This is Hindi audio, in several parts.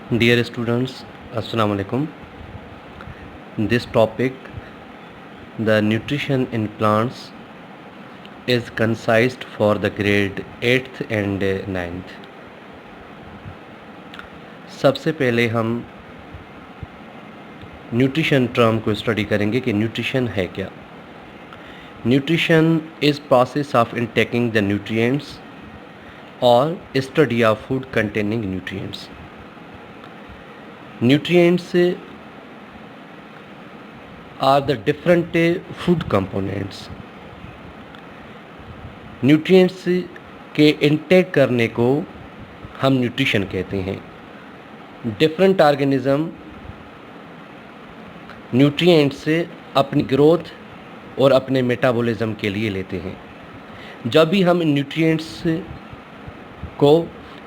Dear students, Assalamu alaikum. This topic, the nutrition in plants, is concised for the grade 8th and 9th. सबसे पहले हम न्यूट्रिशन टर्म को स्टडी करेंगे कि न्यूट्रिशन है क्या. Nutrition is process of intaking the nutrients और study of food containing nutrients. Nutrients are the different food components. Nutrients के इनटेक करने को हम न्यूट्रिशन कहते हैं. डिफरेंट ऑर्गेनिज्म न्यूट्रिएंट्स अपनी ग्रोथ और अपने मेटाबॉलिज्म के लिए लेते हैं. जब भी हम न्यूट्रिएंट्स को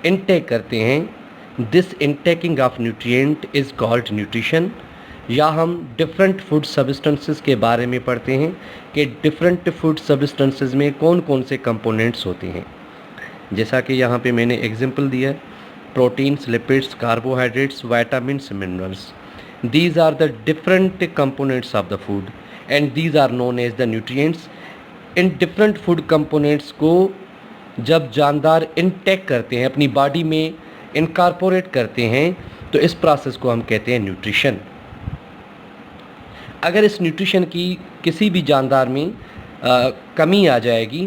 इनटेक करते हैं, this intaking of nutrient is called nutrition. या हम डिफरेंट फूड सब्सटेंसेस के बारे में पढ़ते हैं कि डिफरेंट फूड सब्सटेंसेस में कौन कौन से कंपोनेंट्स होते हैं. जैसा कि यहाँ पे मैंने एग्जांपल दिया, proteins, lipids, carbohydrates, vitamins, minerals. These are the different components of the food and these are known as the nutrients. इन डिफरेंट फूड कंपोनेंट्स को जब जानदार इनटेक करते हैं, अपनी बॉडी में इनकॉर्पोरेट करते हैं, तो इस प्रोसेस को हम कहते हैं न्यूट्रिशन. अगर इस न्यूट्रिशन की किसी भी जानदार में कमी आ जाएगी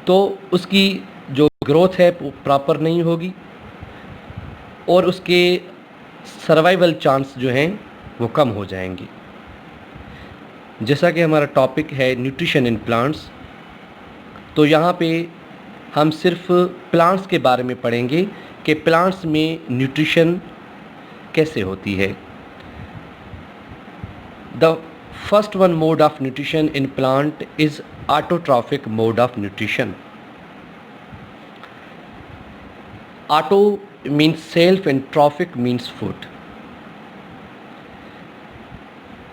तो उसकी जो ग्रोथ है वो प्रॉपर नहीं होगी और उसके सर्वाइवल चांस जो हैं वो कम हो जाएंगे. जैसा कि हमारा टॉपिक है न्यूट्रिशन इन प्लांट्स, तो यहाँ पे हम सिर्फ प्लांट्स के बारे में पढ़ेंगे कि प्लांट्स में न्यूट्रिशन कैसे होती है. The first one mode of nutrition in plant is autotrophic mode of nutrition. Auto means self and trophic means food.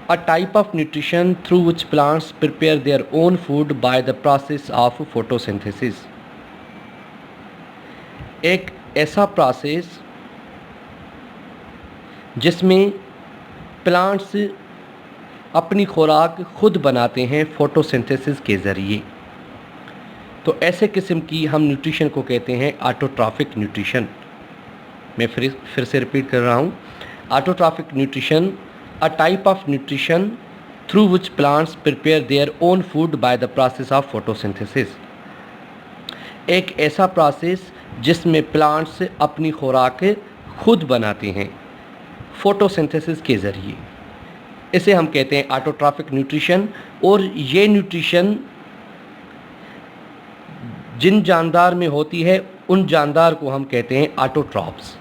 A type of nutrition through which plants prepare their own food by the process of photosynthesis. एक ऐसा प्रोसेस जिसमें प्लांट्स अपनी खुराक खुद बनाते हैं फोटोसिंथेसिस के ज़रिए. तो ऐसे किस्म की हम न्यूट्रिशन को कहते हैं ऑटोट्रॉफिक न्यूट्रिशन. मैं फिर से रिपीट कर रहा हूँ. Autotrophic nutrition, a type of nutrition through which plants prepare their own food by the process of photosynthesis. एक ऐसा प्रोसेस जिसमें प्लांट्स अपनी खुराक खुद बनाते हैं फोटोसिंथेसिस के ज़रिए, इसे हम कहते हैं ऑटोट्रॉफिक न्यूट्रिशन. और ये न्यूट्रिशन जिन जानदार में होती है उन जानदार को हम कहते हैं ऑटोट्रॉप्स,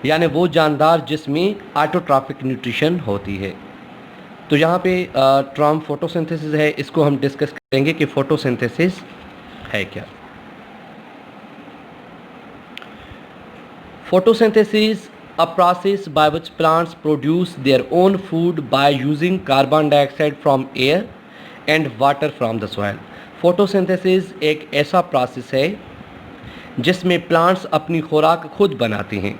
यानी वो जानदार जिसमें ऑटोट्रॉफिक न्यूट्रिशन होती है. तो यहाँ पे टर्म फोटोसिंथेसिस है, इसको हम डिस्कस करेंगे कि फोटोसिंथेसिस है क्या. Photosynthesis a process by which plants produce their own food by using carbon dioxide from air and water from the soil. Photosynthesis एक ऐसा प्रोसेस है जिसमें प्लांट्स अपनी खुराक खुद बनाते हैं.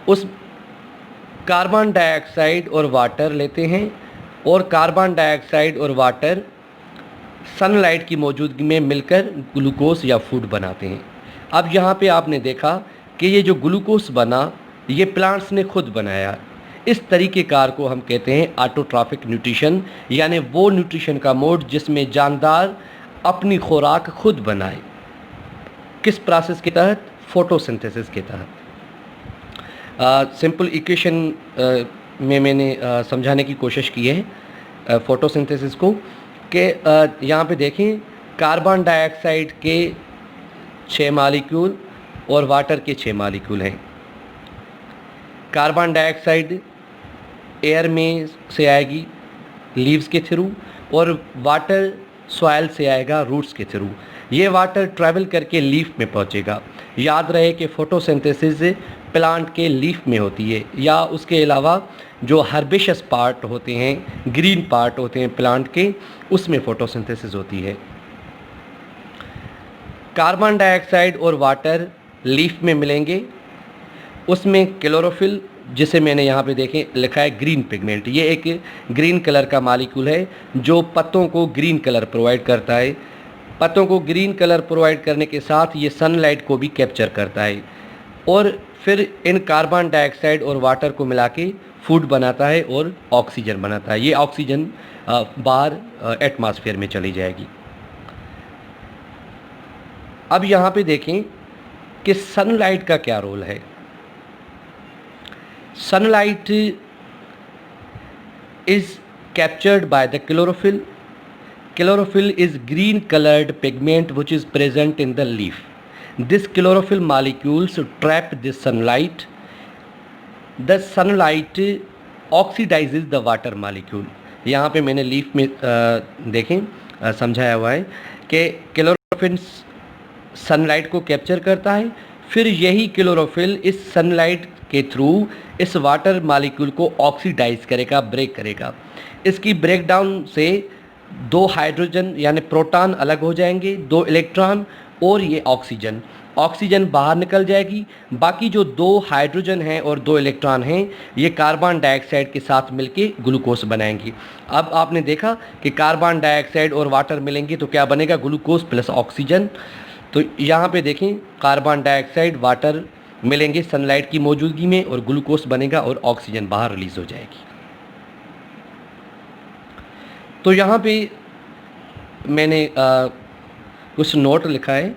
उस कार्बन डाइऑक्साइड और वाटर लेते हैं और कार्बन डाइऑक्साइड और वाटर सनलाइट की मौजूदगी में मिलकर ग्लूकोज या फूड बनाते हैं. अब यहाँ पे आपने देखा कि ये जो ग्लूकोज बना ये प्लांट्स ने खुद बनाया. इस तरीक़ेकार को हम कहते हैं ऑटोट्रॉफिक न्यूट्रिशन, यानी वो न्यूट्रिशन का मोड जिसमें जानदार अपनी खुराक खुद बनाए. किस प्रोसेस के तहत? फोटोसिंथेसिस के तहत. सिंपल इक्वेशन में मैंने समझाने की कोशिश की है फोटोसिंथेसिस को कि यहाँ पे देखें, कार्बन डाइऑक्साइड के 6 मॉलिक्यूल और वाटर के 6 मॉलिक्यूल हैं. कार्बन डाइऑक्साइड एयर में से आएगी लीव्स के थ्रू और वाटर सॉइल से आएगा रूट्स के थ्रू. ये वाटर ट्रैवल करके लीफ में पहुँचेगा. याद रहे कि फोटोसिंथेसिस प्लांट के लीफ में होती है, या उसके अलावा जो हर्बेशियस पार्ट होते हैं, ग्रीन पार्ट होते हैं प्लांट के, उसमें फोटोसिंथेसिस होती है. कार्बन डाइऑक्साइड और वाटर लीफ में मिलेंगे, उसमें क्लोरोफिल, जिसे मैंने यहाँ पे देखें लिखा है ग्रीन पिगमेंट, ये एक ग्रीन कलर का मॉलिक्यूल है जो पत्तों को ग्रीन कलर प्रोवाइड करता है। पत्तों को ग्रीन कलर प्रोवाइड करने के साथ ये सनलाइट को भी कैप्चर करता है और फिर इन कार्बन डाइऑक्साइड और वाटर को मिला के फूड बनाता है और ऑक्सीजन बनाता है। ये ऑक्सीजन बाहर एटमॉस्फेयर में चली जाएगी। अब यहाँ पे देखें कि सनलाइट का क्या रोल है। Sunlight is captured by the chlorophyll. Chlorophyll is green colored pigment which is present in the leaf. This chlorophyll molecules trap the sunlight. The sunlight oxidizes the water molecule. यहाँ पे मैंने लीफ में देखें समझाया हुआ है कि क्लोरोफिल सनलाइट को कैप्चर करता है, फिर यही क्लोरोफिल इस सनलाइट के थ्रू इस वाटर मॉलिक्यूल को ऑक्सीडाइज करेगा, ब्रेक करेगा। इसकी ब्रेकडाउन से दो हाइड्रोजन यानी प्रोटॉन अलग हो जाएंगे, दो इलेक्ट्रॉन और ये ऑक्सीजन बाहर निकल जाएगी। बाकी जो दो हाइड्रोजन हैं और दो इलेक्ट्रॉन हैं ये कार्बन डाइऑक्साइड के साथ मिलके ग्लूकोज बनाएंगी। अब आपने देखा कि कार्बन डाइऑक्साइड और वाटर मिलेंगे तो क्या बनेगा, ग्लूकोज प्लस ऑक्सीजन। तो यहाँ पे देखें कार्बन डाइऑक्साइड वाटर मिलेंगे सनलाइट की मौजूदगी में और ग्लूकोज बनेगा और ऑक्सीजन बाहर रिलीज हो जाएगी। तो यहाँ पे मैंने कुछ नोट लिखा है।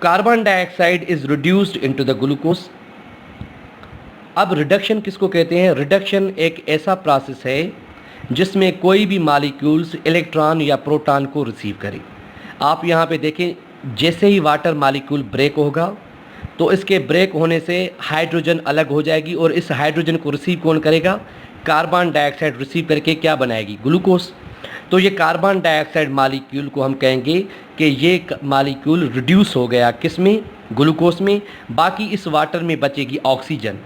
Carbon dioxide is reduced into the glucose. अब रिडक्शन किसको कहते हैं? रिडक्शन एक ऐसा प्रोसेस है जिसमें कोई भी मॉलिक्यूल्स इलेक्ट्रॉन या प्रोटॉन को रिसीव करे। आप यहाँ पे देखें, जैसे ही वाटर मॉलिक्यूल ब्रेक होगा तो इसके ब्रेक होने से हाइड्रोजन अलग हो जाएगी और इस हाइड्रोजन को रिसीव कौन करेगा? कार्बन डाइऑक्साइड रिसीव करके क्या बनाएगी? ग्लूकोज। तो ये कार्बन डाइऑक्साइड मॉलिक्यूल को हम कहेंगे कि ये मॉलिक्यूल रिड्यूस हो गया, किस में? ग्लूकोज में। बाकी इस वाटर में बचेगी ऑक्सीजन,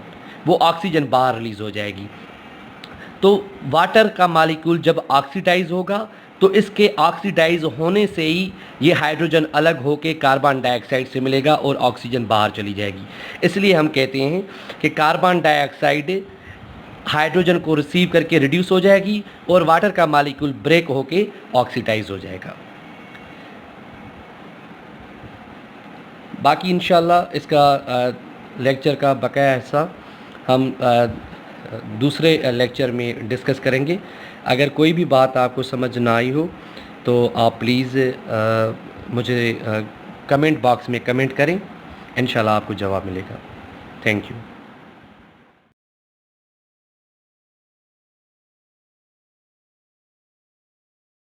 वो ऑक्सीजन बाहर रिलीज हो जाएगी। तो वाटर का मॉलिक्यूल जब ऑक्सीडाइज होगा तो इसके ऑक्सीडाइज होने से ही ये हाइड्रोजन अलग होकर कार्बन डाइऑक्साइड से मिलेगा और ऑक्सीजन बाहर चली जाएगी। इसलिए हम कहते हैं कि कार्बन डाइऑक्साइड हाइड्रोजन को रिसीव करके रिड्यूस हो जाएगी और वाटर का मॉलिक्यूल ब्रेक होके ऑक्सीडाइज हो जाएगा। बाकी इंशाल्लाह इसका लेक्चर का बकाया हिस्सा हम दूसरे लेक्चर में डिस्कस करेंगे। अगर कोई भी बात आपको समझ ना आई हो तो आप प्लीज़ मुझे कमेंट बॉक्स में कमेंट करें, इंशाल्लाह आपको जवाब मिलेगा। Thank you.